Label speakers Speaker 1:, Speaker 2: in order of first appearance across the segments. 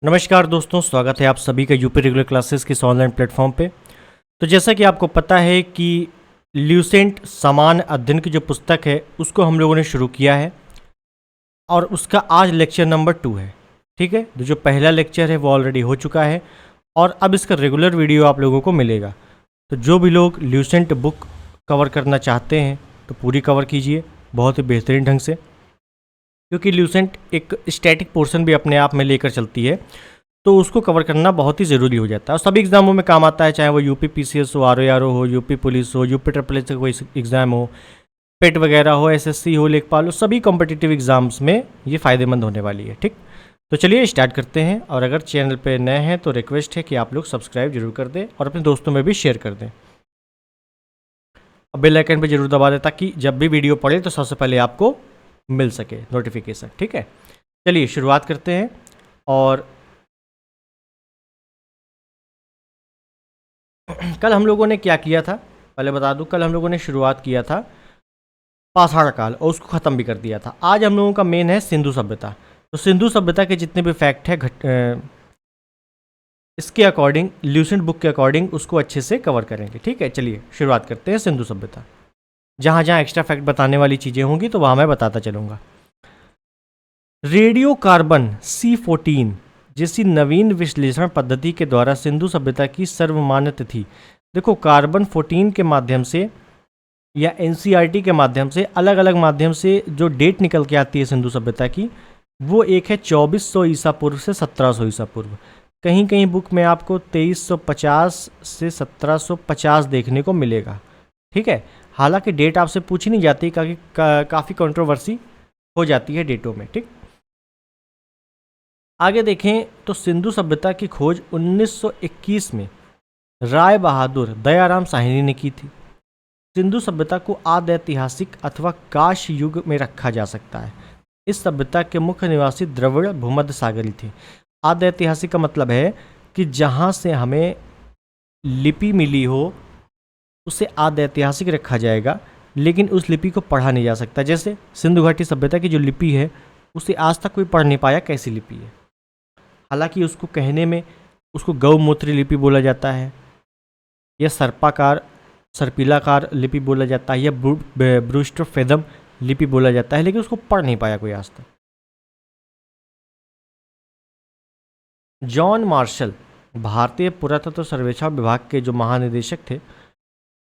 Speaker 1: नमस्कार दोस्तों, स्वागत है आप सभी का यूपी रेगुलर क्लासेस के इस ऑनलाइन प्लेटफॉर्म पे। तो जैसा कि आपको पता है कि ल्यूसेंट समान अध्ययन की जो पुस्तक है उसको हम लोगों ने शुरू किया है और उसका आज लेक्चर नंबर 2 है। ठीक है, तो जो पहला लेक्चर है वो ऑलरेडी हो चुका है और अब इसका रेगुलर वीडियो आप लोगों को मिलेगा। तो जो भी लोग ल्यूसेंट बुक कवर करना चाहते हैं तो पूरी कवर कीजिए बहुत ही बेहतरीन ढंग से, क्योंकि ल्यूसेंट एक स्टैटिक पोर्शन भी अपने आप में लेकर चलती है, तो उसको कवर करना बहुत ही ज़रूरी हो जाता है और सभी एग्ज़ामों में काम आता है, चाहे वो यूपी पीसीएस हो, आरओआरओ हो, यूपी पुलिस हो, यूपी ट्रिपल एस का कोई एग्ज़ाम हो, पेट वगैरह हो, एसएससी हो, लेखपाल हो, सभी कॉम्पिटिटिव एग्ज़ाम्स में ये फ़ायदेमंद होने वाली है। ठीक, तो चलिए स्टार्ट करते हैं। और अगर चैनल पर नए हैं तो रिक्वेस्ट है कि आप लोग सब्सक्राइब जरूर कर दें और अपने दोस्तों में भी शेयर कर दें और बेल आइकन पर जरूर दबा दें ताकि जब भी वीडियो पड़े तो सबसे पहले आपको मिल सके नोटिफिकेशन। ठीक है, चलिए शुरुआत करते हैं। और कल हम लोगों ने क्या किया था, पहले बता दूं, कल हम लोगों ने शुरुआत किया था पाषाण काल और उसको ख़त्म भी कर दिया था। आज हम लोगों का मेन है सिंधु सभ्यता। तो सिंधु सभ्यता के जितने भी फैक्ट है इसके अकॉर्डिंग, ल्यूसेंट बुक के अकॉर्डिंग उसको अच्छे से कवर करेंगे। ठीक है, चलिए शुरुआत करते हैं सिंधु सभ्यता। जहाँ जहाँ एक्स्ट्रा फैक्ट बताने वाली चीज़ें होंगी तो वहाँ मैं बताता चलूँगा। रेडियो कार्बन C14 जैसी नवीन विश्लेषण पद्धति के द्वारा सिंधु सभ्यता की सर्वमान्य तिथि, देखो कार्बन 14 के माध्यम से या NCERT के माध्यम से, अलग अलग माध्यम से जो डेट निकल के आती है सिंधु सभ्यता की, वो एक है 2400 ईसा पूर्व से 1700 ईसा पूर्व। कहीं कहीं बुक में आपको 2350 से 1750 देखने को मिलेगा। ठीक है, हालांकि डेट आपसे पूछी नहीं जाती, काफ़ी कंट्रोवर्सी हो जाती है डेटों में। ठीक, आगे देखें तो सिंधु सभ्यता की खोज 1921 में राय बहादुर दयाराम साहनी ने की थी। सिंधु सभ्यता को आद्य ऐतिहासिक अथवा काश युग में रखा जा सकता है। इस सभ्यता के मुख्य निवासी द्रविड़ भूमध्य सागरी थे। आद्य ऐतिहासिक का मतलब है कि जहाँ से हमें लिपि मिली हो उसे आद्य ऐतिहासिक रखा जाएगा, लेकिन उस लिपि को पढ़ा नहीं जा सकता। जैसे सिंधु घाटी सभ्यता की जो लिपि है उसे आज तक कोई पढ़ नहीं पाया कैसी लिपि है। हालांकि उसको कहने में उसको गौमूत्री लिपि बोला जाता है, या सर्पिलाकार लिपि बोला जाता है, या ब्रूस्टरफेदम लिपि बोला जाता है, लेकिन उसको पढ़ नहीं पाया कोई आज तक। जॉन मार्शल भारतीय पुरातत्व सर्वेक्षण विभाग के जो महानिदेशक थे,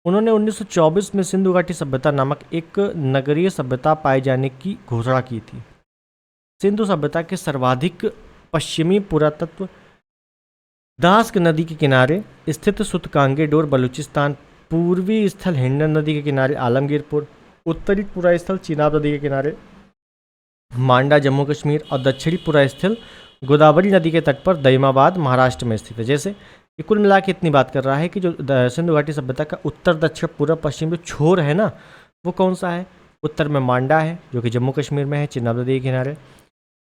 Speaker 1: उन्होंने 1924 में सिंधु घाटी सभ्यता नामक एक नगरीय सभ्यता पाए जाने की घोषणा की थी। सिंधु सभ्यता के सर्वाधिक पश्चिमी पुरातत्व दास्क नदी के किनारे स्थित सुतकांगेडोर बलूचिस्तान, पूर्वी स्थल हिंडन नदी के किनारे आलमगीरपुर, उत्तरी पूरा स्थल चिनाब नदी के किनारे मांडा जम्मू कश्मीर और दक्षिणी पूरा स्थल गोदावरी नदी के तट पर दईमाबाद महाराष्ट्र में स्थित है। जैसे ये कुल मिला के इतनी बात कर रहा है कि जो सिंधु घाटी सभ्यता का उत्तर दक्षिण पूर्व पश्चिम जो छोर है ना, वो कौन सा है? उत्तर में मांडा है जो कि जम्मू कश्मीर में है, चिनाब नदी के किनारे।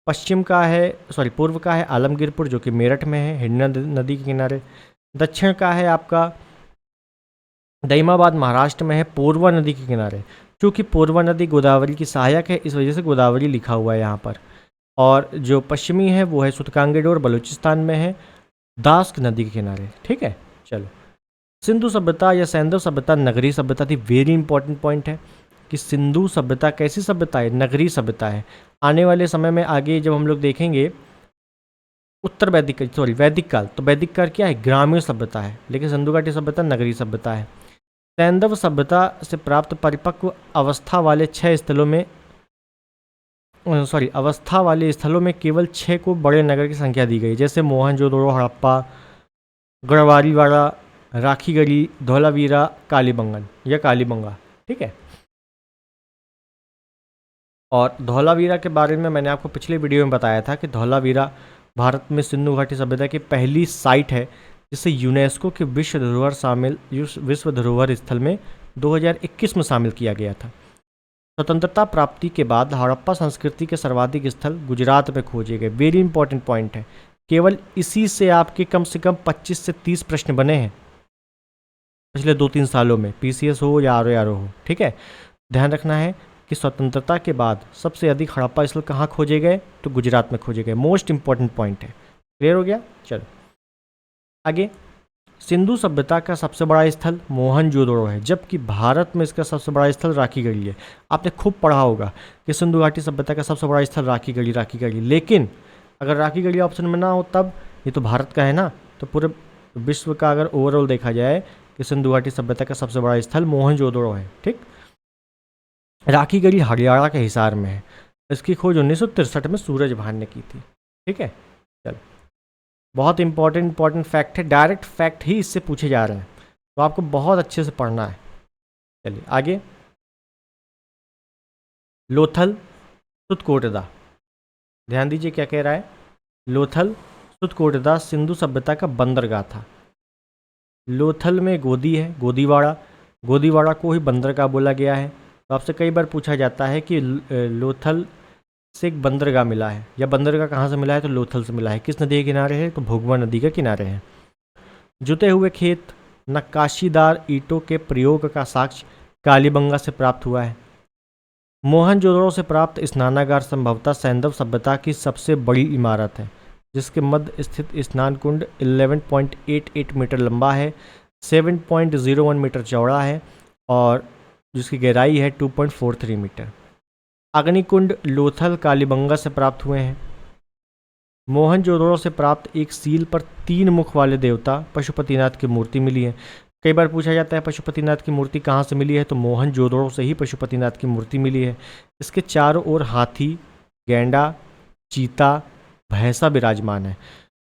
Speaker 1: पश्चिम का है, पूर्व का है आलमगीरपुर जो कि मेरठ में है, हिंडन नदी के किनारे। दक्षिण का है आपका दईमाबाद महाराष्ट्र में है, पूर्वा नदी के किनारे। क्योंकि पूर्वा नदी गोदावरी की सहायक है, इस वजह से गोदावरी लिखा हुआ है यहाँ पर। और जो पश्चिमी है वो है सुतकांगेडोर बलूचिस्तान में है, दास्क नदी के किनारे। ठीक है, चलो। सिंधु सभ्यता या सैंधव सभ्यता नगरीय सभ्यता थी। वेरी इंपॉर्टेंट पॉइंट है कि सिंधु सभ्यता कैसी सभ्यता है? नगरीय सभ्यता है। आने वाले समय में आगे जब हम लोग देखेंगे उत्तर वैदिक काल, तो वैदिक काल क्या है? ग्रामीण सभ्यता है, लेकिन सिंधु घाटी सभ्यता नगरीय सभ्यता है। सैंधव सभ्यता से प्राप्त परिपक्व अवस्था वाले स्थलों में केवल 6 को बड़े नगर की संख्या दी गई, जैसे मोहनजोदड़ो, हड़प्पा, गढ़वारीवाड़ा, राखीगढ़ी, धौलावीरा, कालीबंगन या कालीबंगा। ठीक है, और धौलावीरा के बारे में मैंने आपको पिछले वीडियो में बताया था कि धौलावीरा भारत में सिंधु घाटी सभ्यता की पहली साइट है जिसे यूनेस्को के विश्व धरोहर स्थल में 2021 में शामिल किया गया था। स्वतंत्रता प्राप्ति के बाद हड़प्पा संस्कृति के सर्वाधिक स्थल गुजरात में खोजे गए। वेरी इंपॉर्टेंट पॉइंट है, केवल इसी से आपके कम से कम 25 से 30 प्रश्न बने हैं पिछले 2-3 सालों में, पीसीएस हो या आरओआरओ हो। ठीक है, ध्यान रखना है कि स्वतंत्रता के बाद सबसे अधिक हड़प्पा स्थल कहाँ खोजे गए? तो गुजरात में खोजे गए। मोस्ट इंपॉर्टेंट पॉइंट है, क्लियर हो गया। चलो आगे, सिंधु सभ्यता का सबसे बड़ा स्थल मोहनजोदड़ो है, जबकि भारत में इसका सबसे बड़ा स्थल राखी गढ़ी है। आपने खूब पढ़ा होगा कि सिंधु घाटी सभ्यता का सबसे बड़ा स्थल राखी गढ़ी, लेकिन अगर राखी गढ़ी ऑप्शन में ना हो तब, ये तो भारत का है ना, तो पूरे विश्व का अगर ओवरऑल देखा जाए कि सिंधु घाटी सभ्यता का सबसे बड़ा स्थल मोहनजोदड़ो है। ठीक, राखी गढ़ी हरियाणा के हिसार में है। इसकी खोज 1963 में सूरज भान ने की थी। ठीक है, चलो बहुत इंपॉर्टेंट फैक्ट है, डायरेक्ट फैक्ट ही इससे पूछे जा रहे हैं, तो आपको बहुत अच्छे से पढ़ना है। चलिए आगे, लोथल सुतकोटदा, ध्यान दीजिए क्या कह रहा है। लोथल सुतकोटदा सिंधु सभ्यता का बंदरगाह था। लोथल में गोदी है, गोदीवाड़ा को ही बंदरगाह बोला गया है। तो आपसे कई बार पूछा जाता है कि लोथल से एक बंदरगाह मिला है, या बंदरगाह कहाँ से मिला है, तो लोथल से मिला है। किस नदी के किनारे है, तो भोगवा नदी के किनारे है। जुते हुए खेत, नक्काशीदार ईंटों के प्रयोग का साक्ष्य कालीबंगा से प्राप्त हुआ है। मोहनजोदड़ो से प्राप्त स्नानागार संभवतः सैंधव सभ्यता की सबसे बड़ी इमारत है, जिसके मध्य स्थित स्नान कुंड 11.88 मीटर लंबा है, 7.01 मीटर चौड़ा है और जिसकी गहराई है 2.43 मीटर। अग्निकुंड लोथल कालीबंगा से प्राप्त हुए हैं। मोहनजोदड़ो से प्राप्त एक सील पर 3 मुख वाले देवता पशुपतिनाथ की मूर्ति मिली है। कई बार पूछा जाता है पशुपतिनाथ की मूर्ति कहाँ से मिली है, तो मोहनजोदड़ो से ही पशुपतिनाथ की मूर्ति मिली है। इसके चारों ओर हाथी, गैंडा, चीता, भैंसा विराजमान है।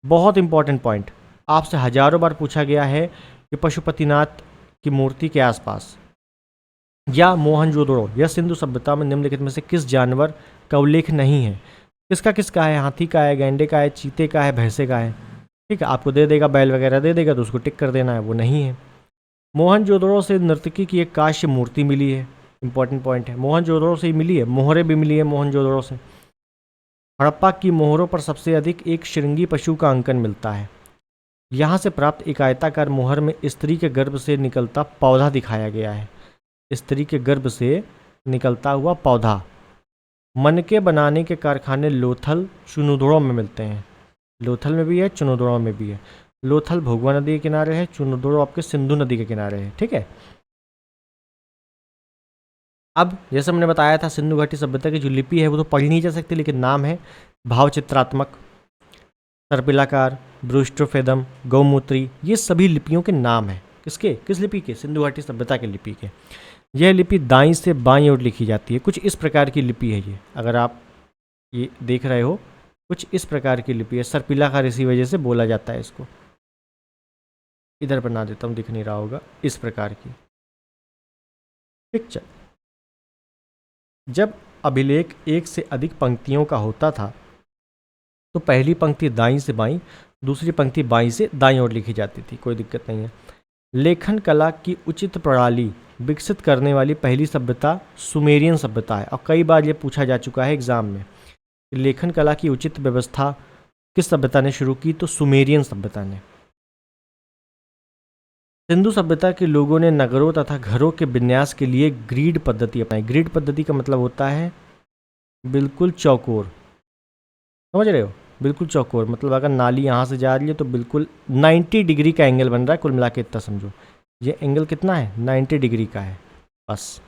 Speaker 1: बहुत इंपॉर्टेंट पॉइंट, आपसे हजारों बार पूछा गया है कि पशुपतिनाथ की मूर्ति के आसपास या मोहनजोदड़ो या सिंधु सभ्यता में निम्नलिखित में से किस जानवर का उल्लेख नहीं है। किसका है, हाथी का है, गैंडे का है, चीते का है, भैंसे का है। ठीक है, आपको दे देगा, बैल वगैरह दे देगा तो उसको टिक कर देना है, वो नहीं है। मोहनजोदड़ो से नर्तकी की एक कांस्य मूर्ति मिली है, इंपॉर्टेंट पॉइंट है, मोहनजोदड़ो से ही मिली है। मोहरें भी मिली है मोहनजोदड़ो से। हड़प्पा की मोहरों पर सबसे अधिक एक श्रृंगी पशु का अंकन मिलता है। यहाँ से प्राप्त एक आयताकार मोहर में स्त्री के गर्भ से निकलता पौधा दिखाया गया है। स्त्री के गर्भ से निकलता हुआ पौधा। मनके बनाने के कारखाने लोथल, चुनुदड़ो में मिलते हैं। लोथल में भी है, चुनुदड़ो में भी है। लोथल भोगवा नदी के किनारे है, चुनुदड़ो आपके सिंधु नदी के किनारे है। ठीक है, अब जैसे हमने बताया था सिंधु घाटी सभ्यता की जो लिपि है वो तो पढ़ी नहीं जा सकती, लेकिन नाम है भावचित्रात्मक, सर्पिलाकार, ब्रूस्टोफेदम, गौमूत्री, ये सभी लिपियों के नाम हैं। किस लिपि के, सिंधु घाटी सभ्यता की लिपि के। यह लिपि दाईं से बाईं ओर लिखी जाती है। कुछ इस प्रकार की लिपि है ये, अगर आप ये देख रहे हो, कुछ इस प्रकार की लिपि है। सर्पिलाकार इसी वजह से बोला जाता है इसको। इधर बना देता हूँ, दिख नहीं रहा होगा, इस प्रकार की पिक्चर। जब अभिलेख एक से अधिक पंक्तियों का होता था तो पहली पंक्ति दाईं से बाईं, दूसरी पंक्ति बाईं से दाईं ओर लिखी जाती थी, कोई दिक्कत नहीं है। लेखन कला की उचित प्रणाली विकसित करने वाली पहली सभ्यता सुमेरियन सभ्यता है। और कई बार ये पूछा जा चुका है एग्जाम में, लेखन कला की उचित व्यवस्था किस सभ्यता ने शुरू की, तो सुमेरियन सभ्यता ने। सिंधु सभ्यता के लोगों ने नगरों तथा घरों के विन्यास के लिए ग्रिड पद्धति अपनाई। ग्रिड पद्धति का मतलब होता है बिल्कुल चौकोर, समझ रहे हो, बिल्कुल चौकोर। मतलब अगर नाली यहाँ से जा रही है तो बिल्कुल 90 डिग्री का एंगल बन रहा है, कुल मिला के इतना समझो। ये एंगल कितना है, 90 डिग्री का है बस।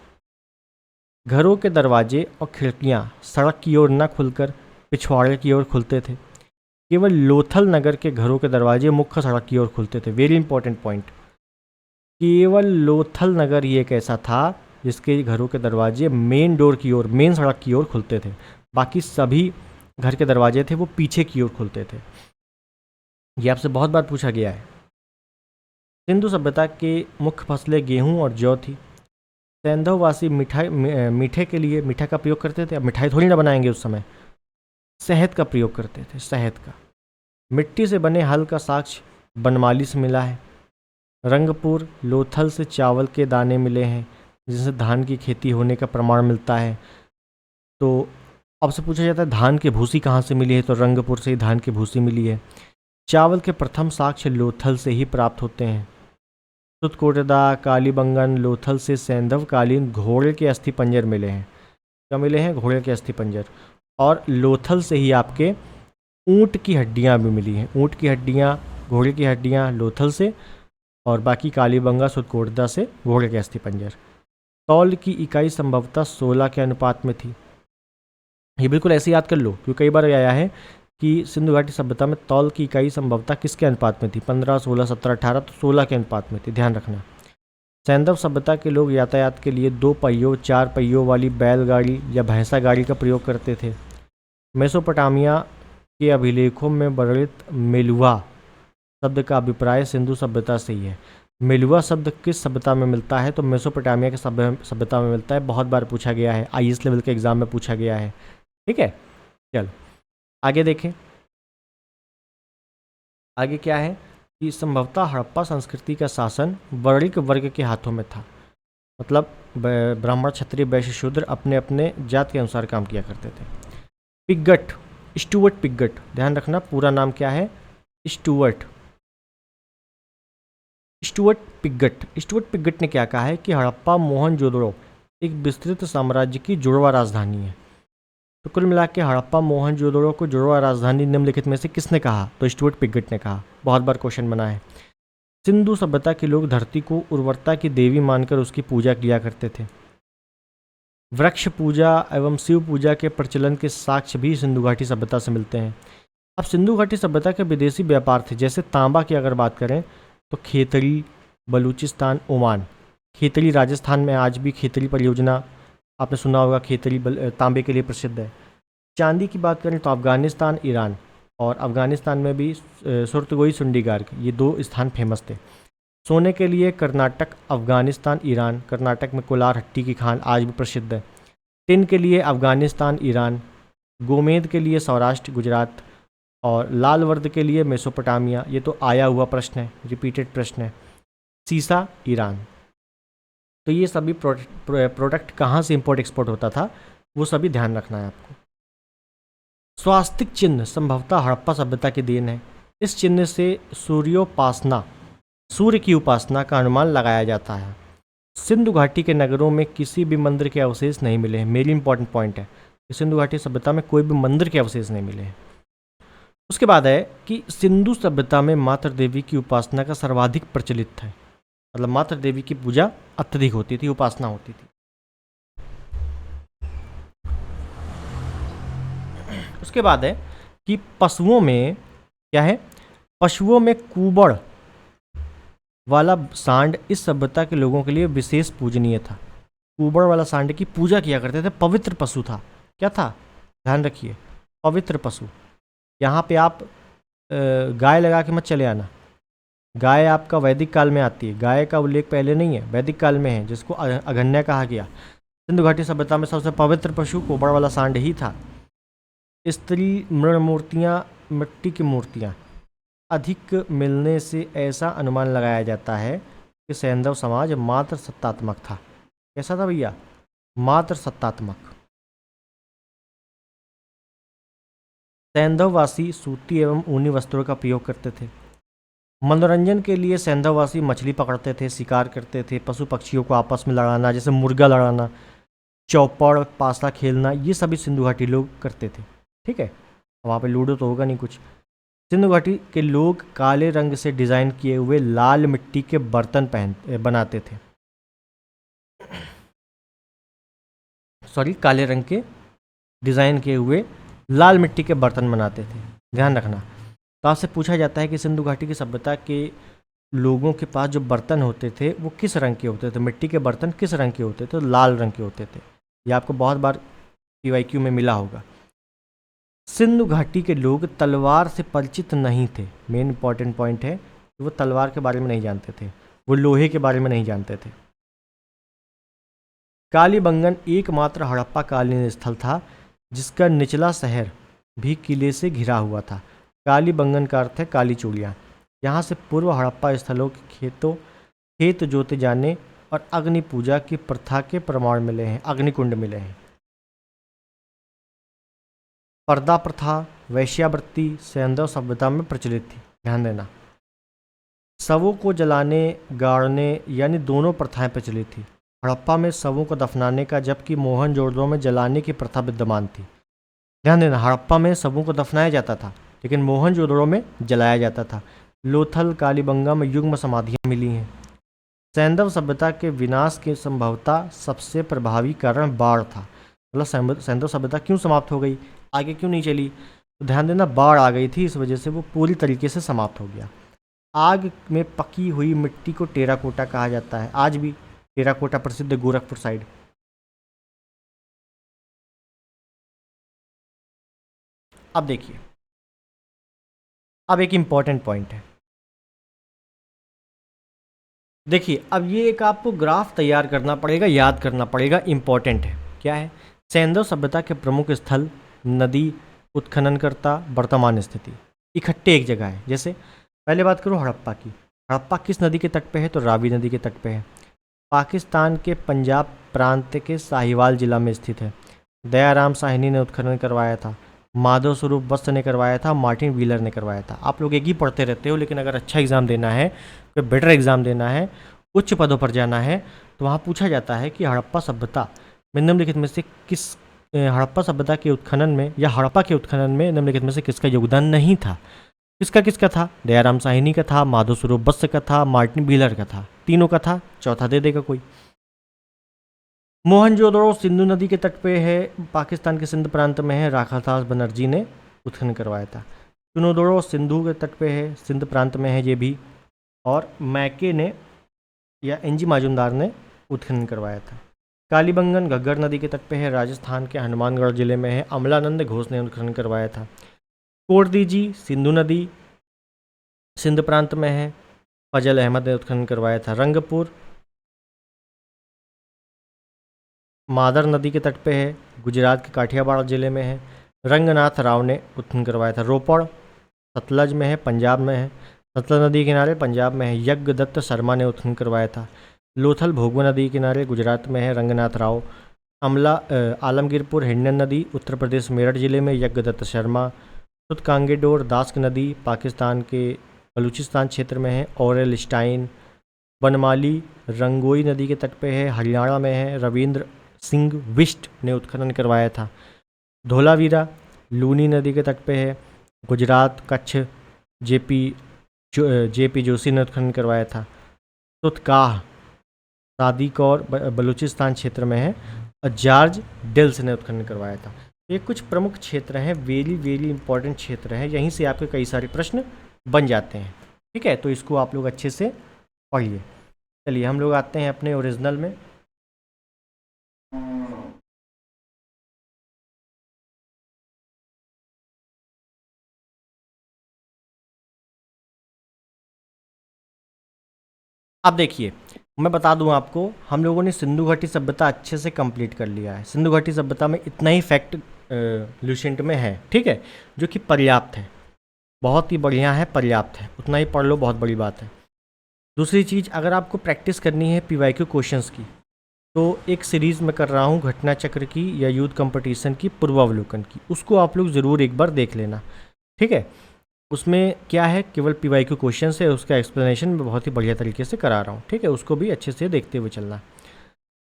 Speaker 1: घरों के दरवाजे और खिड़कियाँ सड़क की ओर न खुलकर पिछवाड़े की ओर खुलते थे। केवल लोथल नगर के घरों के दरवाजे मुख्य सड़क की ओर खुलते थे। वेरी इंपॉर्टेंट पॉइंट, केवल लोथल नगर ये एक ऐसा था जिसके घरों के दरवाजे मेन डोर की ओर, मेन सड़क की ओर खुलते थे। बाकी सभी घर के दरवाजे थे वो पीछे की ओर खुलते थे। ये आपसे बहुत बार पूछा गया है। सिंधु सभ्यता के मुख्य फसलें गेहूं और जौ थी। सैंधववासी मीठे के लिए मीठा का प्रयोग करते थे। अब मिठाई थोड़ी ना बनाएंगे उस समय, शहद का प्रयोग करते थे, शहद का। मिट्टी से बने हल का साक्ष्य बनमाली से मिला है। रंगपुर लोथल से चावल के दाने मिले हैं जिससे धान की खेती होने का प्रमाण मिलता है। तो अब से पूछा जाता है धान की भूसी कहाँ से मिली है, तो रंगपुर से ही धान की भूसी मिली है। चावल के प्रथम साक्ष्य लोथल से ही प्राप्त होते हैं। सुतकोटदा, कालीबंगन, लोथल से सैंधवकालीन घोड़े के अस्थिपंजर मिले हैं। क्या मिले हैं, घोड़े के अस्थिपंजर। और लोथल से ही आपके ऊँट की हड्डियाँ भी मिली हैं। ऊँट की हड्डियाँ, घोड़े की हड्डियाँ लोथल से, और बाकी कालीबंगा सुदकोटदा से घोड़े के अस्थिपंजर। तौल की इकाई संभवतः 16 के अनुपात में थी। ये बिल्कुल ऐसे याद कर लो, क्योंकि कई बार आया है कि सिंधु घाटी सभ्यता में तौल की इकाई संभवतः किसके अनुपात में थी, 15, 16, 17, 18, तो 16 के अनुपात में थी, ध्यान रखना। सैंधव सभ्यता के लोग यातायात के लिए 2 पहियों 4 पहियों वाली बैलगाड़ी या भैंसा गाड़ी का प्रयोग करते थे। मेसोपोटामिया के अभिलेखों में वर्णित मेलुआ शब्द का अभिप्राय सिंधु सभ्यता से ही है। मेलुआ शब्द किस सभ्यता में मिलता है, तो मेसोपोटामिया के सभ्यता में मिलता है। बहुत बार पूछा गया है, आईएएस लेवल के एग्जाम में पूछा गया है। ठीक है, चलो आगे देखें। आगे क्या है कि संभवतः हड़प्पा संस्कृति का शासन वर्णिक वर्ग के हाथों में था। मतलब ब्राह्मण, क्षत्रिय, वैश्य, शूद्र अपने अपने जात के अनुसार काम किया करते थे। पिग्गट, स्टुअर्ट पिग्गट, ध्यान रखना पूरा नाम क्या है, स्टुअर्ट पिग्गट ने क्या कहा है कि हड़प्पा मोहनजोदड़ो एक विस्तृत साम्राज्य की जुड़वा राजधानी है। तो कुल मिला के हड़प्पा मोहनजोदड़ो को जुड़वा राजधानी निम्नलिखित में से किसने कहा, तो स्टुअर्ट पिग्गट ने कहा। बहुत बार क्वेश्चन बना है। सिंधु सभ्यता के लोग धरती को उर्वरता की देवी मानकर उसकी पूजा किया करते थे। वृक्ष पूजा एवं शिव पूजा के प्रचलन के साक्ष्य भी सिंधु घाटी सभ्यता से मिलते हैं। अब सिंधु घाटी सभ्यता के विदेशी व्यापार थे, जैसे तांबा की अगर बात करें तो खेतड़ी, बलूचिस्तान, ओमान। खेतड़ी राजस्थान में आज भी खेतड़ी परियोजना आपने सुना होगा, खेतड़ी तांबे के लिए प्रसिद्ध है। चांदी की बात करें तो अफ़गानिस्तान, ईरान, और अफ़गानिस्तान में भी सुरतगोई, सुंडीगार्ग, ये 2 स्थान फेमस थे। सोने के लिए कर्नाटक, अफ़गानिस्तान, ईरान। कर्नाटक में कोलार हट्टी की खान आज भी प्रसिद्ध है। टिन के लिए अफ़गानिस्तान, ईरान। गोमेद के लिए सौराष्ट्र, गुजरात, और लाल वर्द के लिए मेसोपोटामिया। ये तो आया हुआ प्रश्न है, रिपीटेड प्रश्न है। सीसा, ईरान। तो ये सभी प्रोडक्ट कहाँ से इंपोर्ट एक्सपोर्ट होता था, वो सभी ध्यान रखना है आपको। स्वास्तिक चिन्ह संभवतः हड़प्पा सभ्यता की देन है। इस चिन्ह से सूर्योपासना, सूर्य की उपासना का अनुमान लगाया जाता है। सिंधु घाटी के नगरों में किसी भी मंदिर के अवशेष नहीं मिले हैं। मेरी इंपॉर्टेंट पॉइंट है कि सिंधु घाटी सभ्यता में कोई भी मंदिर के अवशेष नहीं मिले हैं। उसके बाद है कि सिंधु सभ्यता में मातृ देवी की उपासना का सर्वाधिक प्रचलित है। मतलब मातृ देवी की पूजा अत्यधिक होती थी, उपासना होती थी। उसके बाद है कि पशुओं में क्या है, पशुओं में कुबड़ वाला सांड इस सभ्यता के लोगों के लिए विशेष पूजनीय था। कुबड़ वाला सांड की पूजा किया करते थे, पवित्र पशु था। क्या था, ध्यान रखिए, पवित्र पशु। यहाँ पे आप गाय लगा के मत चले आना। गाय आपका वैदिक काल में आती है, गाय का उल्लेख पहले नहीं है, वैदिक काल में है, जिसको अघन्या कहा गया। सिंधु घाटी सभ्यता में सबसे पवित्र पशु कुबड़ वाला सांड ही था। स्त्री मृण मूर्तियाँ, मिट्टी की मूर्तियाँ अधिक मिलने से ऐसा अनुमान लगाया जाता है कि सैंधव समाज मात्र सत्तात्मक था। कैसा था भैया, मात्र सत्तात्मक। सैंधववासी सूती एवं ऊनी वस्त्रों का प्रयोग करते थे। मनोरंजन के लिए सैंधववासी मछली पकड़ते थे, शिकार करते थे, पशु पक्षियों को आपस में लड़ाना, जैसे मुर्गा लड़ाना, चौपड़ पासा खेलना, ये सभी सिंधु घाटी लोग करते थे। ठीक है, वहाँ पे लूडो तो होगा नहीं कुछ। सिंधु घाटी के लोग काले रंग से डिज़ाइन किए हुए लाल मिट्टी के बर्तन बनाते थे। काले रंग के डिज़ाइन किए हुए लाल मिट्टी के बर्तन बनाते थे, ध्यान रखना। तो आपसे पूछा जाता है कि सिंधु घाटी की सभ्यता के लोगों के पास जो बर्तन होते थे वो किस रंग के होते थे, मिट्टी के बर्तन किस रंग के होते थे, तो लाल रंग के होते थे। ये आपको बहुत बार PYQ में मिला होगा। सिंधु घाटी के लोग तलवार से परिचित नहीं थे। मेन इंपॉर्टेंट पॉइंट है कि वो तलवार के बारे में नहीं जानते थे, वो लोहे के बारे में नहीं जानते थे। कालीबंगन एकमात्र हड़प्पा कालीन स्थल था जिसका निचला शहर भी किले से घिरा हुआ था। कालीबंगन का अर्थ है काली चूड़ियाँ। यहाँ से पूर्व हड़प्पा स्थलों के खेत जोते जाने और अग्नि पूजा की प्रथा के प्रमाण मिले हैं, अग्निकुंड मिले हैं। पर्दा प्रथा, वैश्यावृत्ति सैंधव सभ्यता में प्रचलित थी, ध्यान देना। शवों को जलाने गाड़ने यानी दोनों प्रथाएं प्रचलित थी। हड़प्पा में शवों को दफनाने का, जबकि मोहनजोदड़ो में जलाने की प्रथा विद्यमान थी। ध्यान देना, हड़प्पा में शवों को दफनाया जाता था, लेकिन मोहनजोदड़ो में जलाया जाता था। लोथल कालीबंगा में युग्म समाधियाँ मिली हैं। सैंधव सभ्यता के विनाश के संभवतः सबसे प्रभावी कारण बाढ़ था। मतलब सैंधव सभ्यता क्यों समाप्त हो गई, आगे क्यों नहीं चली, तो ध्यान देना बाढ़ आ गई थी, इस वजह से वो पूरी तरीके से समाप्त हो गया। आग में पकी हुई मिट्टी को टेराकोटा कहा जाता है। आज भी टेराकोटा प्रसिद्ध है गोरखपुर साइड। अब देखिए, अब एक इम्पॉर्टेंट पॉइंट है। देखिए, अब ये एक आपको ग्राफ तैयार करना पड़ेगा, याद करना पड़ेगा, इम्पॉर्टेंट है। क्या है? सैंधव सभ्यता के प्रमुख स्थल, नदी, उत्खननकर्ता, वर्तमान स्थिति इकट्ठे एक जगह है। जैसे पहले बात करूँ हड़प्पा की। हड़प्पा किस नदी के तट पे है? तो रावी नदी के तट पे है। पाकिस्तान के पंजाब प्रांत के साहिवाल जिला में स्थित है। दयाराम साहनी ने उत्खनन करवाया था। माधव स्वरूप वत्स ने करवाया था। मार्टिन व्हीलर ने करवाया था। आप लोग एक ही पढ़ते रहते हो, लेकिन अगर अच्छा एग्जाम देना है, कोई बेटर एग्जाम देना है, उच्च पदों पर जाना है, तो वहाँ पूछा जाता है कि हड़प्पा सभ्यता में निम्नलिखित में से किस हड़प्पा सभ्यता के उत्खनन में या हड़प्पा के उत्खनन में निम्नलिखित में से किसका योगदान नहीं था? किसका किसका था? दयाराम साहनी का था, माधव स्वरूप वत्स का था, मार्टिन व्हीलर का था। तीनों का था, चौथा दे देगा कोई। मोहनजोदड़ो सिंधु नदी के तट पे है, पाकिस्तान के सिंध प्रांत में है। राखादास बनर्जी ने उत्खनन करवाया था। चुनोदड़ो सिंधु के तट पे है, सिंध प्रांत में है ये भी। और मैके ने या एनजी माजुमदार ने उत्खनन करवाया था। कालीबंगन घग्गर नदी के तट पे है, राजस्थान के हनुमानगढ़ जिले में है। अमलानंद घोष ने उत्खनन करवाया था। कोटदीजी सिंधु नदी सिंध प्रांत में है, फजल अहमद ने उत्खनन करवाया था। रंगपुर मादर नदी के तट पे है, गुजरात के काठियावाड़ जिले में है। रंगनाथ राव ने उत्खनन करवाया था। रोपड़ सतलज में है, पंजाब में है। सतलज नदी किनारे पंजाब में है। यज्ञदत्त शर्मा ने उत्खनन करवाया था। लोथल भोगवा नदी किनारे गुजरात में है, रंगनाथ राव। आलमगीरपुर हिंडन नदी उत्तर प्रदेश मेरठ जिले में, यज्ञदत्त शर्मा। सुतकांगेडोर दास्क नदी पाकिस्तान के बलूचिस्तान क्षेत्र में है, ऑरेल स्टाइन। बनमाली रंगोई नदी के तट पे है, हरियाणा में है, रविंद्र सिंह विष्ट ने उत्खनन करवाया था। धोलावीरा लूनी नदी के तट पे है, गुजरात कच्छ, जेपी जोशी ने उत्खनन करवाया था। तुतकाह सादिकौर बलूचिस्तान क्षेत्र में है, और जॉर्ज डिल्स ने उत्खनन करवाया था। ये कुछ प्रमुख क्षेत्र हैं, वेरी वेरी इंपॉर्टेंट क्षेत्र हैं, यहीं से आपके कई सारे प्रश्न बन जाते हैं। ठीक है, तो इसको आप लोग अच्छे से पढ़िए। चलिए हम लोग आते हैं अपने ओरिजिनल में। अब देखिए, मैं बता दूं आपको, हम लोगों ने सिंधु घाटी सभ्यता अच्छे से कंप्लीट कर लिया है। सिंधु घाटी सभ्यता में इतना ही फैक्ट ल्यूसेंट में है, ठीक है, जो कि पर्याप्त है, बहुत ही बढ़िया है, पर्याप्त है, उतना ही पढ़ लो, बहुत बड़ी बात है। दूसरी चीज़, अगर आपको प्रैक्टिस करनी है पीवाईक्यू क्वेश्चंस की, तो एक सीरीज़ में कर रहा हूँ घटना चक्र की या यूथ कंपटीशन की पूर्वावलोकन की, उसको आप लोग ज़रूर एक बार देख लेना। ठीक है, उसमें क्या है, केवल पीवाईक्यू क्वेश्चन है, उसका एक्सप्लेनेशन मैं बहुत ही बढ़िया तरीके से करा रहा हूँ। ठीक है, उसको भी अच्छे से देखते हुए चलना।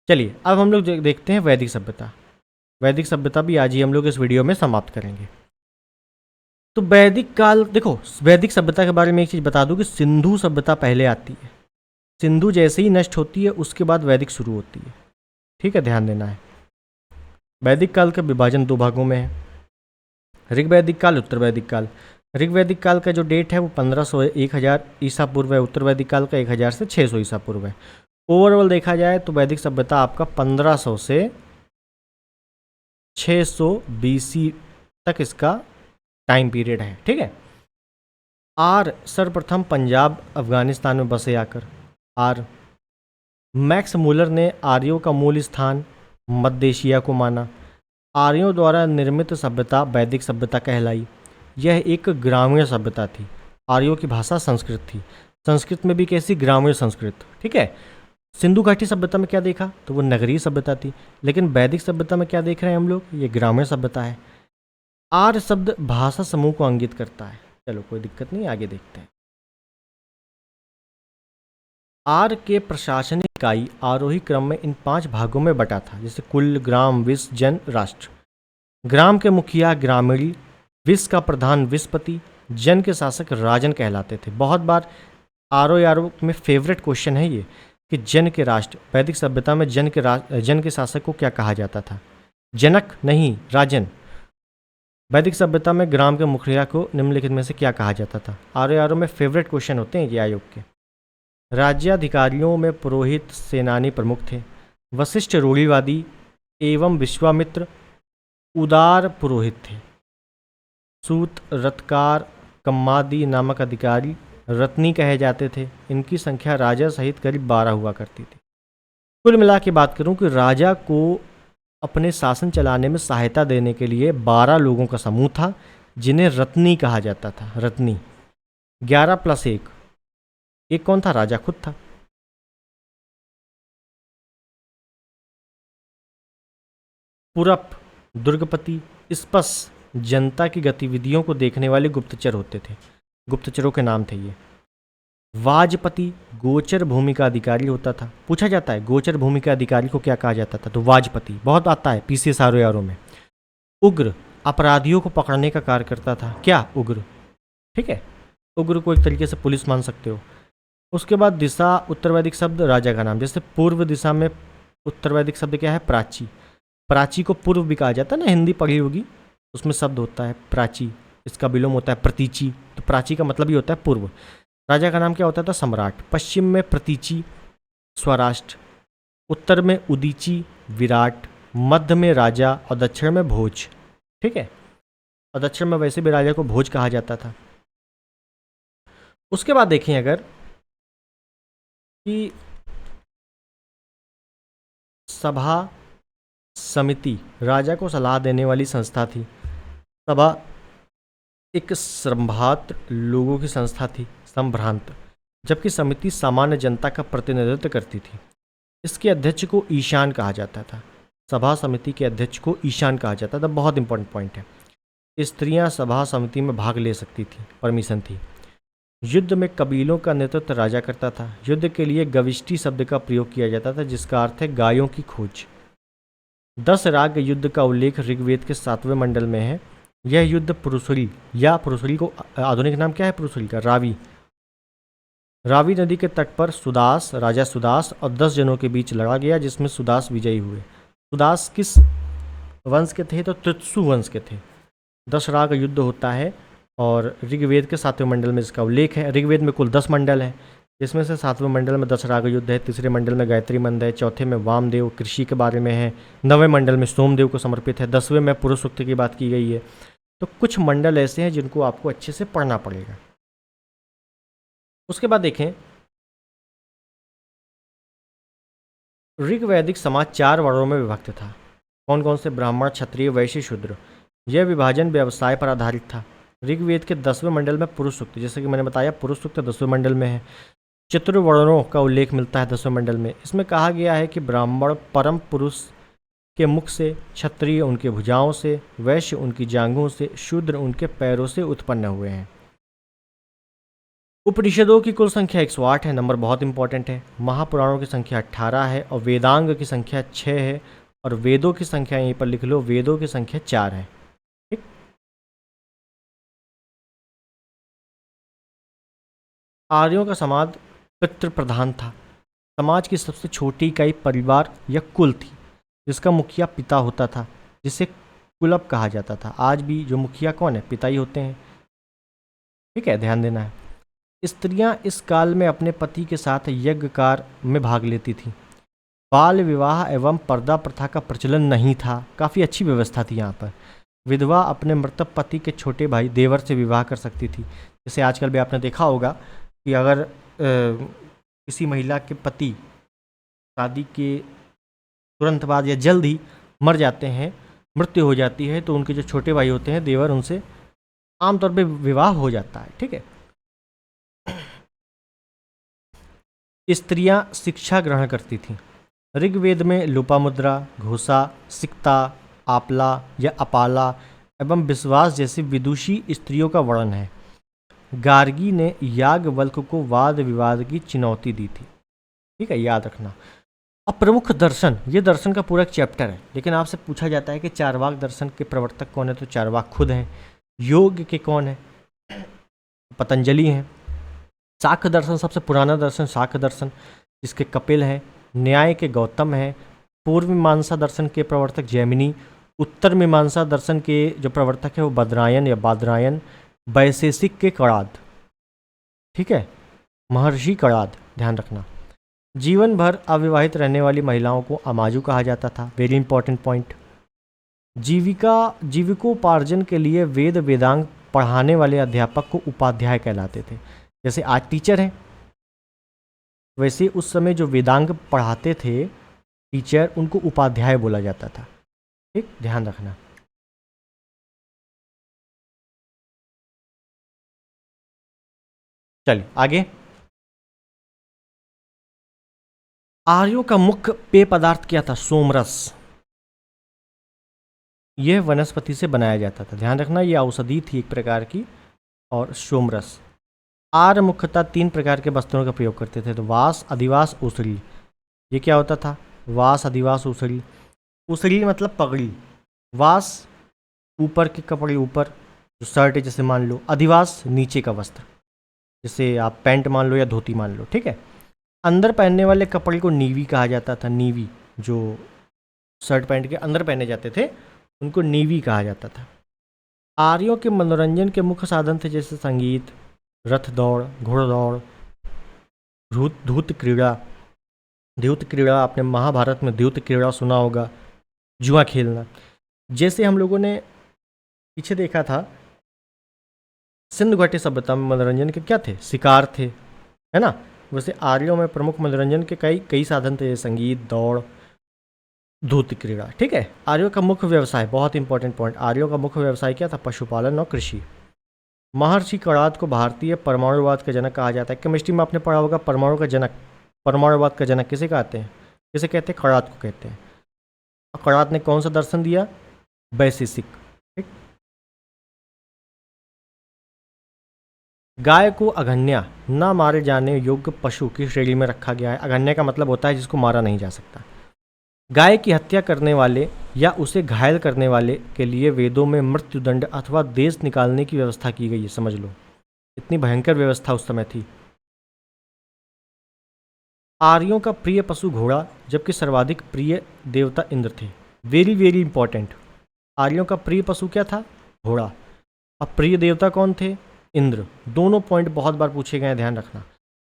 Speaker 1: चलिए अब हम लोग देखते हैं वैदिक सभ्यता। वैदिक सभ्यता भी आज ही हम लोग इस वीडियो में समाप्त करेंगे। तो वैदिक काल, देखो वैदिक सभ्यता के बारे में एक चीज़ बता दूं कि सिंधु सभ्यता पहले आती है। सिंधु जैसे ही नष्ट होती है उसके बाद वैदिक शुरू होती है। ठीक है, ध्यान देना है। वैदिक काल का विभाजन दो भागों में है, ऋग्वैदिक काल, उत्तर वैदिक काल। ऋग्वैदिक काल का जो डेट है वो 1500 1000 ईसा पूर्व है। उत्तर वैदिक काल का 1000 से 600 ईसा पूर्व है। ओवरऑल देखा जाए तो वैदिक सभ्यता आपका 1500 से 600 BC तक इसका टाइम पीरियड है। ठीक है, सर्वप्रथम पंजाब अफगानिस्तान में बसे आकर। मैक्स मूलर ने आर्यों का मूल स्थान मध्य एशिया को माना। आर्यों द्वारा निर्मित सभ्यता वैदिक सभ्यता कहलाई। यह एक ग्रामीण सभ्यता थी। आर्यों की भाषा संस्कृत थी। संस्कृत में भी कैसी, ग्रामीण संस्कृत। ठीक है, सिंधु घाटी सभ्यता में क्या देखा, तो वो नगरीय सभ्यता थी। लेकिन वैदिक सभ्यता में क्या देख रहे हैं हम लोग, ये ग्रामीण सभ्यता है। आर्य शब्द भाषा समूह को इंगित करता है। चलो कोई दिक्कत नहीं, आगे देखते हैं। आर्य के प्रशासनिक इकाई आरोही क्रम में इन 5 भागों में बटा था, जैसे कुल, ग्राम, विस, जन, राष्ट्र। ग्राम के मुखिया ग्रामीणी, विष का प्रधान विषपति, जन के शासक राजन कहलाते थे। बहुत बार आर में फेवरेट क्वेश्चन है ये कि जन के राष्ट्र, वैदिक सभ्यता में जन के शासक को क्या कहा जाता था? जनक नहीं, राजन। वैदिक सभ्यता में ग्राम के मुखिया को निम्नलिखित में से क्या कहा जाता था? आर में फेवरेट क्वेश्चन होते हैं ये आयोग के। राज्याधिकारियों में पुरोहित सेनानी प्रमुख थे। वशिष्ठ रूढ़िवादी एवं विश्वामित्र उदार पुरोहित थे। सूत, रत्कार, कम्मादी नामक अधिकारी रत्नी कहे जाते थे। इनकी संख्या राजा सहित करीब 12 हुआ करती थी। कुल मिला के बात करूं कि राजा को अपने शासन चलाने में सहायता देने के लिए 12 लोगों का समूह था, जिन्हें रत्नी कहा जाता था। रत्नी 11 + 1, एक कौन था? राजा खुद था। पुरप, दुर्गपति, स्पस जनता की गतिविधियों को देखने वाले गुप्तचर होते थे। गुप्तचरों के नाम थे ये। वाजपति गोचर भूमि का अधिकारी होता था। पूछा जाता है गोचर भूमि के अधिकारी को क्या कहा जाता था, तो वाजपति। बहुत आता है पीसीएस आरओ में। उग्र अपराधियों को पकड़ने का कार्य करता था। क्या? उग्र। ठीक है, उग्र को एक तरीके से पुलिस मान सकते हो। उसके बाद दिशा, उत्तर वैदिक शब्द राजा का नाम। जैसे पूर्व दिशा में उत्तर वैदिक शब्द क्या है? प्राची। प्राची को पूर्व भी कहा जाता है ना, हिंदी पढ़ी होगी, उसमें शब्द होता है प्राची, इसका विलोम होता है प्रतीची। तो प्राची का मतलब ही होता है पूर्व। राजा का नाम क्या होता था? सम्राट। पश्चिम में प्रतीची, स्वराष्ट्र। उत्तर में उदीची, विराट। मध्य में राजा और दक्षिण में भोज। ठीक है, और दक्षिण में वैसे भी राजा को भोज कहा जाता था। उसके बाद देखें अगर कि सभा समिति राजा को सलाह देने वाली संस्था थी। सभा एक संभ्रांत लोगों की संस्था थी, संभ्रांत, जबकि समिति सामान्य जनता का प्रतिनिधित्व करती थी। इसके अध्यक्ष को ईशान कहा जाता था। सभा समिति के अध्यक्ष को ईशान कहा जाता था। बहुत इंपॉर्टेंट पॉइंट है। स्त्रियां सभा समिति में भाग ले सकती थी, परमिशन थी। युद्ध में कबीलों का नेतृत्व राजा करता था। युद्ध के लिए गविष्टि शब्द का प्रयोग किया जाता था, जिसका अर्थ है गायों की खोज। 10 राग युद्ध का उल्लेख ऋग्वेद के 7वें मंडल में है। यह युद्ध पुरुषरी, या पुरुषरी को आधुनिक नाम क्या है पुरुषरी का? रावी। रावी नदी के तट पर सुदास, राजा सुदास और 10 जनों के बीच लड़ा गया, जिसमें सुदास विजयी हुए। सुदास किस वंश के थे? तो त्रित्सु वंश के थे। 10 राग युद्ध होता है और ऋग्वेद के 7वें मंडल में इसका उल्लेख है। ऋग्वेद में कुल 10 मंडल हैं, जिसमें से 7वें मंडल में 10 राग युद्ध है। तीसरे मंडल में गायत्री मंत्र है। चौथे में वामदेव कृषि के बारे में है। 9वें मंडल में सोमदेव को समर्पित है। 10वें में पुरुष सूक्त की बात की गई है। तो कुछ मंडल ऐसे हैं जिनको आपको अच्छे से पढ़ना पड़ेगा। उसके बाद देखें, ऋग्वैदिक समाज 4 वर्णों में विभक्त था। कौन कौन से? ब्राह्मण, क्षत्रिय, वैश्य, शूद्र। यह विभाजन व्यवसाय पर आधारित था। ऋग्वेद के 10वें मंडल में पुरुष सूक्त, जैसे कि मैंने बताया पुरुष सूक्त 10वें मंडल में है। चतुर्वर्णों का उल्लेख मिलता है 10वें मंडल में। इसमें कहा गया है कि ब्राह्मण परम पुरुष के मुख से, क्षत्रिय उनके भुजाओं से, वैश्य उनकी जांघों से, शूद्र उनके पैरों से उत्पन्न हुए हैं। उपनिषदों की कुल संख्या 108 है। नंबर बहुत इंपॉर्टेंट है। महापुराणों की संख्या 18 है और वेदांग की संख्या 6 है। और वेदों की संख्या यहीं पर लिख लो, वेदों की संख्या 4 है। ठीक। आर्यों का समाज पितृ प्रधान था। समाज की सबसे छोटी इकाई परिवार या कुल थी, जिसका मुखिया पिता होता था, जिसे कुलप कहा जाता था। आज भी जो मुखिया कौन है? पिता ही होते हैं। ठीक है, ध्यान देना है। स्त्रियां इस काल में अपने पति के साथ यज्ञ कार्य में भाग लेती थीं। बाल विवाह एवं पर्दा प्रथा का प्रचलन नहीं था। काफ़ी अच्छी व्यवस्था थी यहाँ पर। विधवा अपने मृतक पति के छोटे भाई देवर से विवाह कर सकती थी। जैसे आजकल भी आपने देखा होगा कि अगर किसी महिला के पति शादी के तुरंत बाद या जल्द ही मर जाते हैं, मृत्यु हो जाती है, तो उनके जो छोटे भाई होते हैं देवर, उनसे आमतौर पे विवाह हो जाता है। ठीक है। स्त्रियां शिक्षा ग्रहण करती थीं। ऋग्वेद में लोपामुद्रा, घोषा, सिक्ता, आपला या अपाला एवं विश्वास जैसी विदुषी स्त्रियों का वर्णन है। गार्गी ने याज्ञवल्क्य को वाद विवाद की चुनौती दी थी। ठीक है, याद रखना। अब प्रमुख दर्शन, ये दर्शन का पूरा एक चैप्टर है, लेकिन आपसे पूछा जाता है कि चारवाक दर्शन के प्रवर्तक कौन है, तो चारवाक खुद हैं। योग के कौन है? पतंजलि हैं। शाक्य दर्शन सबसे पुराना दर्शन शाक्य दर्शन, जिसके कपिल हैं। न्याय के गौतम हैं। पूर्व मीमांसा दर्शन के प्रवर्तक जैमिनी। उत्तर मीमांसा दर्शन के जो प्रवर्तक है वो बद्रायन या बादरायन। वैशेषिक के कणाद, ठीक है, महर्षि कणाद, ध्यान रखना। जीवन भर अविवाहित रहने वाली महिलाओं को अमाजु कहा जाता था, वेरी इंपॉर्टेंट पॉइंट। जीविकोपार्जन के लिए वेद वेदांग पढ़ाने वाले अध्यापक को उपाध्याय कहलाते थे। जैसे आज टीचर हैं, वैसे उस समय जो वेदांग पढ़ाते थे टीचर, उनको उपाध्याय बोला जाता था। ठीक, ध्यान रखना। चलिए आगे। आर्यों का मुख्य पेय पदार्थ क्या था? सोमरस। यह वनस्पति से बनाया जाता था, ध्यान रखना, यह औषधि थी एक प्रकार की। और सोमरस। आर्य मुख्यतः 3 प्रकार के वस्त्रों का प्रयोग करते थे, तो वास, अधिवास, ऊसरी। ये क्या होता था? वास, अधिवास, ऊसरी। ऊसरी मतलब पगड़ी। वास ऊपर के कपड़े, ऊपर जो शर्ट है जैसे मान लो। अधिवास नीचे का वस्त्र, जैसे आप पैंट मान लो या धोती मान लो, ठीक है। अंदर पहनने वाले कपड़े को नीवी कहा जाता था। नीवी, जो शर्ट पैंट के अंदर पहने जाते थे उनको नीवी कहा जाता था। आर्यों के मनोरंजन के मुख्य साधन थे जैसे संगीत, रथ दौड़, घोड़दौड़, धूत क्रीड़ा। द्यूत क्रीड़ा, आपने महाभारत में द्यूत क्रीड़ा सुना होगा, जुआ खेलना। जैसे हम लोगों ने पीछे देखा था, सिंधु घाटी सभ्यता में मनोरंजन के क्या थे? शिकार थे, है ना। वैसे आर्यों में प्रमुख मनोरंजन के कई साधन थे, संगीत, दौड़, धूत क्रीड़ा, ठीक है। आर्यों का मुख्य व्यवसाय, बहुत इंपॉर्टेंट पॉइंट, आर्यों का मुख्य व्यवसाय क्या था? पशुपालन और कृषि। महर्षि कणाद को भारतीय परमाणुवाद का जनक कहा जाता है। केमिस्ट्री में आपने पढ़ा होगा परमाणु का जनक, परमाणुवाद का जनक किसे कहते हैं? किसे कहते हैं? कणाद को कहते हैं। कणाद ने कौन सा दर्शन दिया? वैशेषिक, ठीक। गाय को अघन्या, न मारे जाने योग्य पशु की श्रेणी में रखा गया है। अघन्या का मतलब होता है जिसको मारा नहीं जा सकता। गाय की हत्या करने वाले या उसे घायल करने वाले के लिए वेदों में मृत्युदंड अथवा देश निकालने की व्यवस्था की गई है, समझ लो, इतनी भयंकर व्यवस्था उस समय थी। आर्यों का प्रिय पशु घोड़ा, जबकि सर्वाधिक प्रिय देवता इंद्र थे। Very very important. आर्यों का प्रिय पशु क्या था? घोड़ा। अब प्रिय देवता कौन थे? इंद्र। दोनों पॉइंट बहुत बार पूछे गए हैं, ध्यान रखना।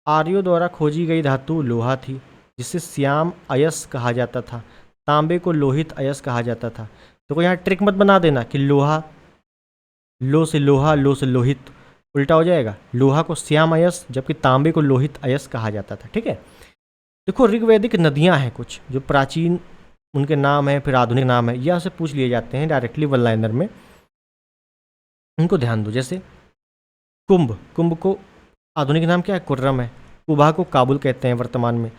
Speaker 1: आर्यों द्वारा खोजी गई धातु लोहा थी, जिसे श्याम अयस कहा जाता था। तांबे को लोहित अयस कहा जाता था। तो यहाँ ट्रिक मत बना देना कि लोहा, लो से लोहा, लो से लोहित, उल्टा हो जाएगा। लोहा को श्याम अयस, जबकि तांबे को लोहित अयस कहा जाता था, ठीक है। देखो, ऋग्वैदिक नदियाँ हैं कुछ जो प्राचीन, उनके नाम हैं, फिर आधुनिक नाम है, यह से पूछ लिए जाते हैं डायरेक्टली वन लाइनर में, उनको ध्यान दो। जैसे कुंभ, कुंभ को आधुनिक नाम क्या है? कुर्रम है। कुबा को काबुल कहते हैं वर्तमान में।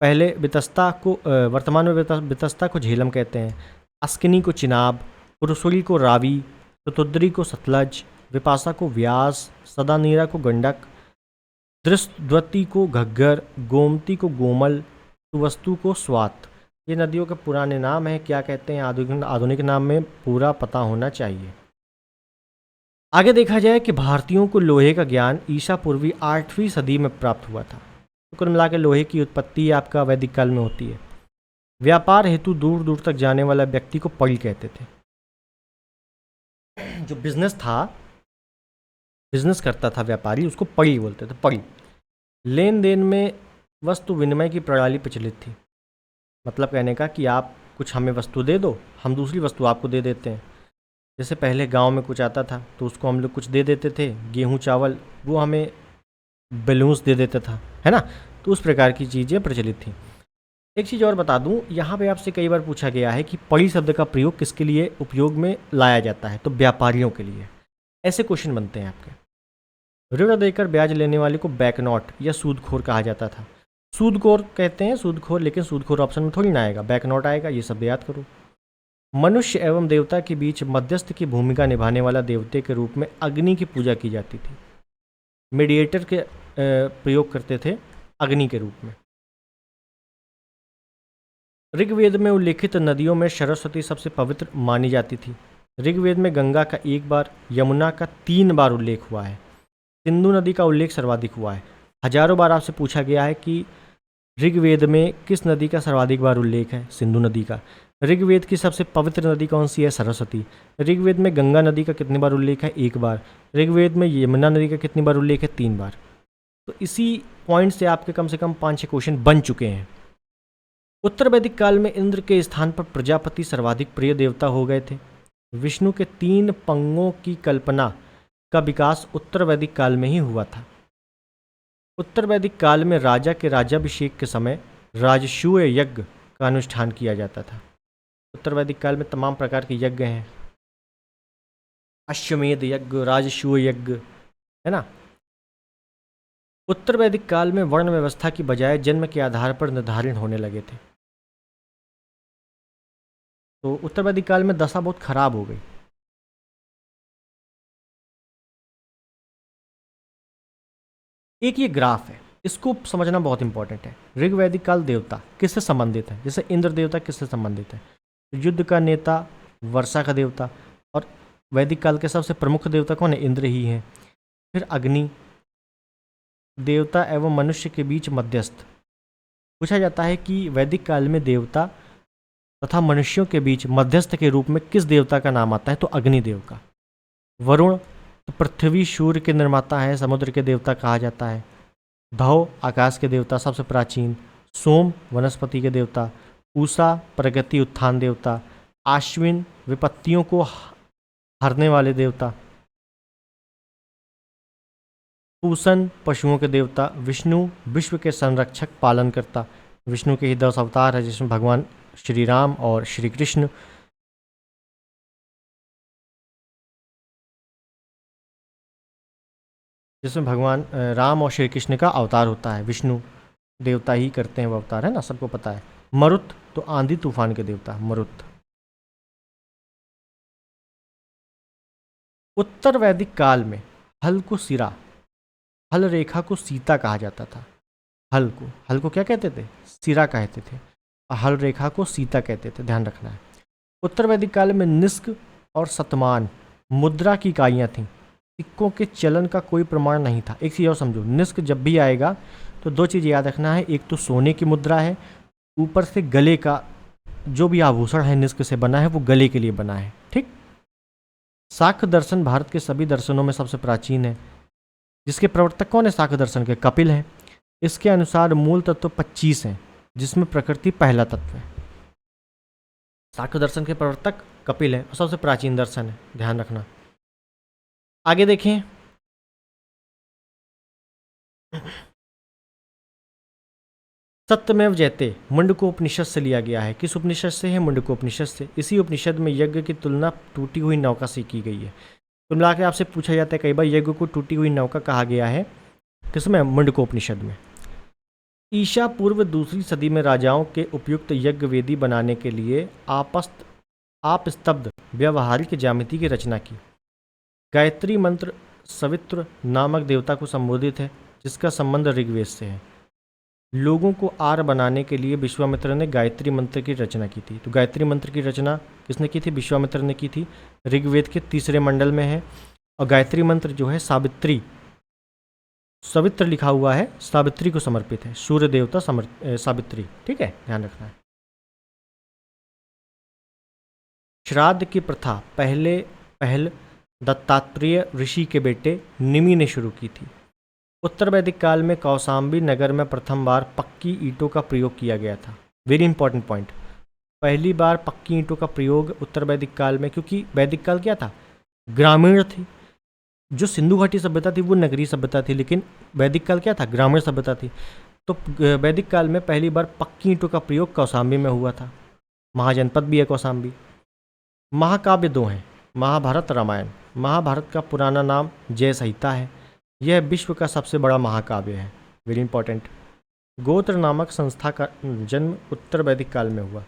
Speaker 1: पहले बितस्ता को, वर्तमान में बितस्ता को झेलम कहते हैं। अस्किनी को चिनाब, पुरुषुरी को रावी, चतुद्री को सतलज, विपाशा को व्यास, सदानीरा को गंडक, दृष्टद्वती को घग्गर, गोमती को गोमल, सुवस्तु को स्वात। ये नदियों के पुराने नाम हैं। क्या कहते हैं? आधुनिक नाम में पूरा पता होना चाहिए। आगे देखा जाए कि भारतीयों को लोहे का ज्ञान ईसा पूर्वी 8वीं सदी में प्राप्त हुआ था। तो कुल मिला के लोहे की उत्पत्ति आपका वैदिक काल में होती है। व्यापार हेतु दूर दूर तक जाने वाला व्यक्ति को पड़ी कहते थे। जो बिजनेस था, बिजनेस करता था व्यापारी, उसको पड़ी बोलते थे, पड़ी। लेन देन में वस्तु विनिमय की प्रणाली प्रचलित थी। मतलब कहने का कि आप कुछ हमें वस्तु दे दो, हम दूसरी वस्तु आपको दे देते हैं। जैसे पहले गांव में कुछ आता था तो उसको हम लोग कुछ दे देते थे, गेहूं चावल, वो हमें बैलून्स दे देता था, है ना। तो उस प्रकार की चीज़ें प्रचलित थी। एक चीज़ और बता दूं, यहाँ पे आपसे कई बार पूछा गया है कि पड़ी शब्द का प्रयोग किसके लिए उपयोग में लाया जाता है? तो व्यापारियों के लिए। ऐसे क्वेश्चन बनते हैं आपके। ऋण देकर ब्याज लेने वाले को बैकनॉट या सूदखोर कहा जाता था। सूदखोर कहते हैं सूदखोर, लेकिन सूदखोर ऑप्शन में थोड़ी ना आएगा, बैकनॉट आएगा। ये सब याद करो। मनुष्य एवं देवता के बीच मध्यस्थ की भूमिका निभाने वाला देवते के रूप में अग्नि की पूजा की जाती थी। मीडिएटर के प्रयोग करते थे अग्नि के रूप में। ऋग्वेद में उल्लेखित नदियों में सरस्वती सबसे पवित्र मानी जाती थी। ऋग्वेद में गंगा का 1 बार, यमुना का 3 बार उल्लेख हुआ है। सिंधु नदी का उल्लेख सर्वाधिक हुआ है। हजारों बार आपसे पूछा गया है कि ऋग्वेद में किस नदी का सर्वाधिक बार उल्लेख है? सिंधु नदी का। ऋग्वेद की सबसे पवित्र नदी कौन सी है? सरस्वती। ऋग्वेद में गंगा नदी का कितनी बार उल्लेख है? 1 बार। ऋग्वेद में यमुना नदी का कितनी बार उल्लेख है? 3 बार। तो इसी पॉइंट से आपके कम से कम 5-6 क्वेश्चन बन चुके हैं। उत्तर वैदिक काल में इंद्र के स्थान पर प्रजापति सर्वाधिक प्रिय देवता हो गए थे। विष्णु के 3 पंगों की कल्पना का विकास उत्तर वैदिक काल में ही हुआ था। उत्तर वैदिक काल में राजा के राज्याभिषेक के समय राजसूय यज्ञ का अनुष्ठान किया जाता था। उत्तर वैदिक काल में तमाम प्रकार के यज्ञ हैं, अश्वमेध यज्ञ, राजसूय यज्ञ, है ना। उत्तर वैदिक काल में वर्ण व्यवस्था की बजाय जन्म के आधार पर निर्धारण होने लगे थे। तो उत्तर वैदिक काल में दशा बहुत खराब हो गई। एक ये ग्राफ है, इसको समझना बहुत इंपॉर्टेंट है। ऋग्वैदिक काल देवता किससे संबंधित है? जैसे इंद्र देवता किससे संबंधित है? युद्ध का नेता, वर्षा का देवता। और वैदिक काल के सबसे प्रमुख देवता कौन है? इंद्र ही है। फिर अग्नि देवता एवं मनुष्य के बीच मध्यस्थ। पूछा जाता है कि वैदिक काल में देवता तथा मनुष्यों के बीच मध्यस्थ के रूप में किस देवता का नाम आता है? तो अग्निदेव का। वरुण तो पृथ्वी सूर्य के निर्माता है, समुद्र के देवता कहा जाता है। धौ आकाश के देवता सबसे प्राचीन। सोम वनस्पति के देवता। उषा प्रगति उत्थान देवता। आश्विन विपत्तियों को हरने वाले देवता। पूसन पशुओं के देवता। विष्णु विश्व के संरक्षक पालनकर्ता। विष्णु के ही 10 अवतार है, जिसमें भगवान श्री राम और श्री कृष्ण, जिसमें भगवान राम और श्री कृष्ण का अवतार होता है। विष्णु देवता ही करते हैं वो अवतार, है ना, सबको पता है। मरुत तो आंधी तूफान के देवता मरुत। उत्तर वैदिक काल में हल को सिरा, हल रेखा को सीता कहा जाता था। हल को क्या कहते थे? सिरा कहते थे। और हल रेखा को सीता कहते थे, ध्यान रखना है। उत्तर वैदिक काल में निष्क और शतमान मुद्रा की इकाइयाँ थीं। सिक्कों के चलन का कोई प्रमाण नहीं था। एक चीज़ और समझो, निष्क जब भी आएगा तो 2 चीज़ याद रखना है। एक तो सोने की मुद्रा है, ऊपर से गले का जो भी आभूषण है निष्क से बना है वो गले के लिए बना है, ठीक। शाक्त दर्शन भारत के सभी दर्शनों में सबसे प्राचीन है। जिसके प्रवर्तक कौन है शाक्त दर्शन के? कपिल है। इसके अनुसार मूल तत्व 25 हैं, जिसमें प्रकृति पहला तत्व है। शाक्त दर्शन के प्रवर्तक कपिल है और सबसे प्राचीन दर्शन है, ध्यान रखना। आगे देखें, सत्यमेव जयते मुंडकोपनिषद से लिया गया है। किस उपनिषद से है? मुंडकोपनिषद से। इसी उपनिषद में यज्ञ की तुलना टूटी हुई नौका से की गई है। कुल मिला के आपसे पूछा जाता है कई बार, यज्ञ को टूटी हुई नौका कहा गया है किसमें? मुंडकोपनिषद में। ईशा पूर्व 2री सदी में राजाओं के उपयुक्त यज्ञ वेदी बनाने के लिए आप स्तब्ध व्यवहारिक ज्यामिति की रचना की। गायत्री मंत्र सवित्र नामक देवता को संबोधित है, जिसका संबंध ऋग्वेद से है। लोगों को आर बनाने के लिए विश्वामित्र ने गायत्री मंत्र की रचना की थी। तो गायत्री मंत्र की रचना किसने की थी? विश्वामित्र ने की थी। ऋग्वेद के 3रे मंडल में है। और गायत्री मंत्र जो है सावित्री, सवित्र लिखा हुआ है, सावित्री को समर्पित है। सूर्य देवता सावित्री, ठीक है, ध्यान रखना है। श्राद्ध की प्रथा पहल दत्तात्रेय ऋषि के बेटे निमि ने शुरू की थी। उत्तर वैदिक काल में कौशाम्बी नगर में प्रथम बार पक्की ईंटों का प्रयोग किया गया था। वेरी इंपॉर्टेंट पॉइंट, पहली बार पक्की ईंटों का प्रयोग उत्तर वैदिक काल में, क्योंकि वैदिक काल क्या था? ग्रामीण थी। जो सिंधु घाटी सभ्यता थी वो नगरीय सभ्यता थी, लेकिन वैदिक काल क्या था? ग्रामीण सभ्यता थी। तो वैदिक काल में पहली बार पक्की ईंटों का प्रयोग कौशाम्बी में हुआ था। महाजनपद भी है कौशाम्बी। महाकाव्य 2 हैं, महाभारत रामायण। महाभारत का पुराना नाम जय संहिता है। यह विश्व का सबसे बड़ा महाकाव्य है। Very important. गोत्र नामक संस्था का जन्म उत्तर वैदिक काल में हुआ।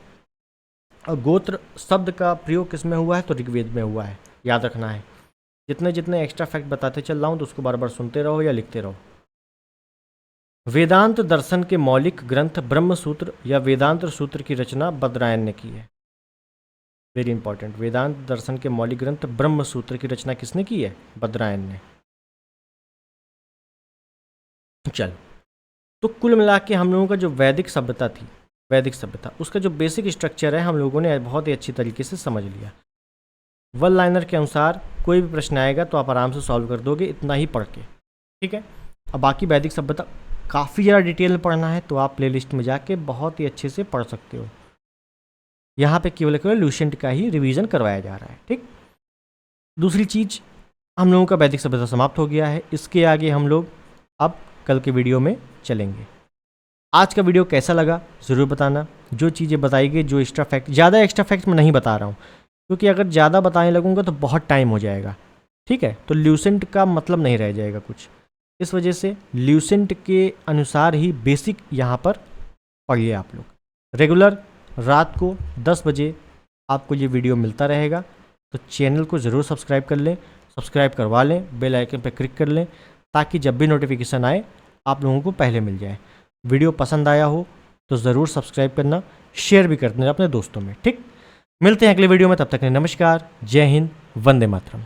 Speaker 1: और गोत्र शब्द का प्रयोग किस में हुआ है? तो ऋग्वेद में हुआ है, याद रखना है। जितने जितने एक्स्ट्रा फैक्ट बताते चल रहा हूँ तो उसको बार बार सुनते रहो या लिखते रहो। वेदांत दर्शन के मौलिक ग्रंथ ब्रह्म सूत्र या वेदांत सूत्र की रचना बदरायन ने की है। Very important. वेदांत दर्शन के मौलिक ग्रंथ ब्रह्म सूत्र की रचना किसने की है? बद्रायन ने। चल, तो कुल मिला के हम लोगों का जो वैदिक सभ्यता थी, वैदिक सभ्यता, उसका जो बेसिक स्ट्रक्चर है हम लोगों ने बहुत ही अच्छी तरीके से समझ लिया। वन लाइनर के अनुसार कोई भी प्रश्न आएगा तो आप आराम से सॉल्व कर दोगे इतना ही पढ़ के, ठीक है। अब बाकी वैदिक सभ्यता काफ़ी ज़्यादा डिटेल में पढ़ना है तो आप प्लेलिस्ट में जाके बहुत ही अच्छे से पढ़ सकते हो। यहाँ पे केवल केवल ल्यूसेंट का ही रिवीजन करवाया जा रहा है, ठीक। दूसरी चीज़, हम लोगों का वैदिक सभ्यता समाप्त हो गया है। इसके आगे हम लोग अब कल के वीडियो में चलेंगे। आज का वीडियो कैसा लगा ज़रूर बताना। जो चीज़ें बताई गई, जो एक्स्ट्रा फैक्ट, ज़्यादा एक्स्ट्रा फैक्ट मैं नहीं बता रहा हूँ क्योंकि अगर ज़्यादा बताने लगूंगा तो बहुत टाइम हो जाएगा, ठीक है। तो ल्यूसेंट का मतलब नहीं रह जाएगा कुछ, इस वजह से ल्यूसेंट के अनुसार ही बेसिक यहाँ पर पढ़िए आप लोग। रेगुलर रात को 10 बजे आपको ये वीडियो मिलता रहेगा, तो चैनल को ज़रूर सब्सक्राइब कर लें, सब्सक्राइब करवा लें, बेल आइकन पर क्लिक कर लें ताकि जब भी नोटिफिकेशन आए आप लोगों को पहले मिल जाए। वीडियो पसंद आया हो तो ज़रूर सब्सक्राइब करना, शेयर भी कर देना अपने दोस्तों में, ठीक। मिलते हैं अगले वीडियो में, तब तक के लिए नमस्कार, जय हिंद, वंदे मातरम।